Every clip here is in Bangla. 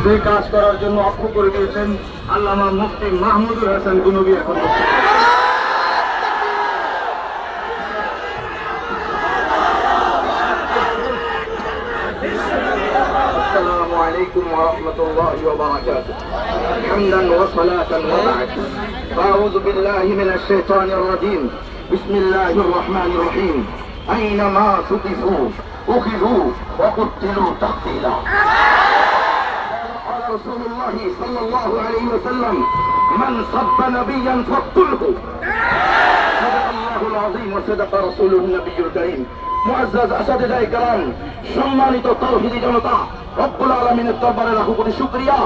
যে কাজ করার জন্য অক্ষ করে দিয়েছেন আল্লামা মুফতি মাহমুদুল হাসান গুনবী। এখন আসসালামু আলাইকুম ওয়া রাহমাতুল্লাহি ওয়া বারাকাতুহু। হামদান ওয়া সালাতান ওয়া বা'দ। আউযু বিল্লাহি মিনাশ শাইতানির রাজীম। বিসমিল্লাহির রাহমানির রহিম। আইনামা সুকিফু উখিযু ওয়া কুতিলু তাকতীলা। رسول الله صلى الله عليه وسلم من سب نبيا فاقتله. صدق الله العظيم وصدق رسوله النبي الكريم. মুআজ্জাজ আসাদিদায়ে কেরাম, সম্মানিত তাওহীদি জনতা, রব্বুল আলামিনের দরবারে লাখো কোটি শুকরিয়া।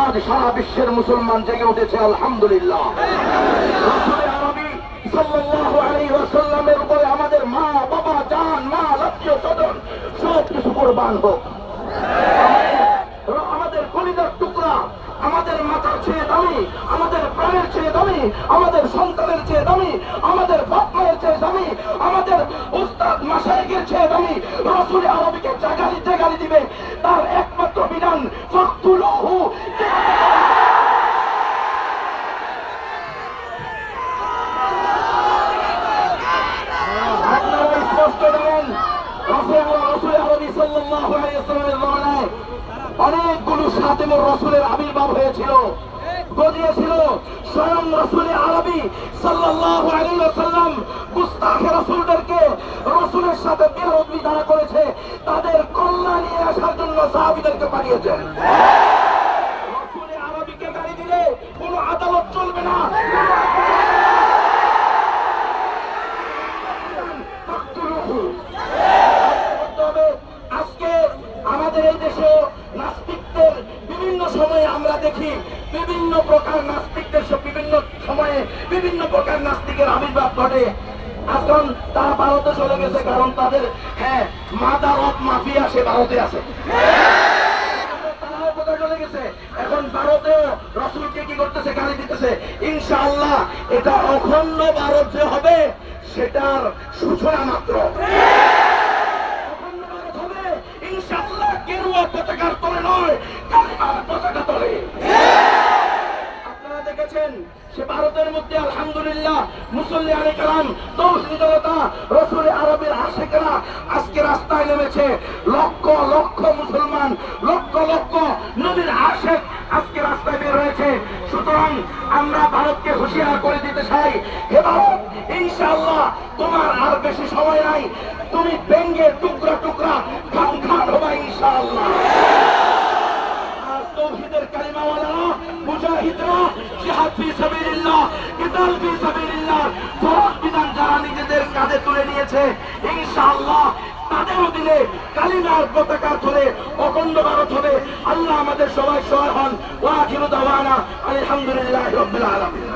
আজ সারা বিশ্বের মুসলমান জেগে উঠেছে আলহামদুলিল্লাহ। রাসূল আরবী সাল্লাল্লাহু আলাইহি ওয়াসাল্লামের উপরে আমাদের মা বাবা জান মাল আত্মীয় স্বজন সব কিছু কুরবান হোক। আমাদের কলিজার টুকরা, আমাদের মাথার চেয়ে দামি, আমাদের প্রাণের চেয়ে দামি, আমাদের সন্তানের চেয়ে দামি, আমাদের বাপ মায়ের চেয়ে দামি, আমাদের উস্তাদ মাশায়েখের চেয়ে দামি রাসূল আরবীকে যে গালি দিবে তার একমাত্র বিধান ফাকতুলহু। আপনারা স্পষ্ট জানেন রাসূল আরবী সাল্লাল্লাহু আলাইহি ওয়াসাল্লামের জমানায় অনেকগুলো খাতেমুর রাসূলের আবির্ভাব হয়েছিল, গজিয়েছিল। স্বয়ং রাসূল আরবী সাল্লাল্লাহু আলাইহি ওয়াসাল্লাম গুস্তাখে রাসূলদেরকে রাসূলের সাথে বিরোধী যারা করেছে তাদের কল্যাণ নিয়ে আসার জন্য সাহাবীদেরকে পাঠিয়েছেন। রাসূল আরবীকে গালি দিলে কোনো আদালত চলবে না। আজকে আমাদের এই দেশে নাস্তিকদের বিভিন্ন সময়ে আমরা দেখি বিভিন্ন প্রকার নাস্তিকদের বিভিন্ন সময়ে বিভিন্ন প্রকার নাস্তিকের আবির্ভাব ঘটে। এখন তারা ভারতে চলে গেছে, কারণ তাদের মাদার অফ মাফিয়া সে ভারতে আছে। তারাও কোথায় চলে গেছে? এখন ভারতেও রাসূলকে কি করতেছে? গালি দিতেছে। ইনশাআল্লাহ এটা অখণ্ড ভারত যে হবে সেটার সূচনা মাত্র। ইনশাআল্লাহ গেরুয়া পতাকার তলে নয়, কালিমার পতাকা তলে। আপনারা দেখেছেন সে ভারতের মধ্যে আলহামদুলিল্লাহ মুসল্লিয়ানে কেরাম, তাওহীদি জনতা, রাসূল আরবীর আশিকেরা আজকে রাস্তায় নেমেছে। লক্ষ লক্ষ মুসলমান, লক্ষ লক্ষ নবীর আশিক আজকে রাস্তায় বের হয়েছে। সুতরাং আমরা ভারতকে হুঁশিয়ার করে দিতে চাই, হে ভারত, ইনশাআল্লাহ তোমার আর বেশি সময় নাই। তুমি ভেঙ্গে টুকরা টুকরা খান খান হবা ইনশাআল্লাহ। আর তাওহীদের কালিমাওয়ালারা, মুজাহিদরা, জিহাদ ফি সাবিলিল্লাহ, কিতাল ফি সাবিলিল্লাহ ফরজ বিধান যারা নিজেদের কাঁধে তুলে নিয়েছে, ইনশাআল্লাহ তাদেরও দিলে কালিমার পতাকার ধরে অখণ্ড ভারত হবে। আল্লাহ আমাদের সবাই সহায় হন। ওয়া আখিরু দাওয়ানা আলহামদুলিল্লাহি রাব্বিল আলামিন।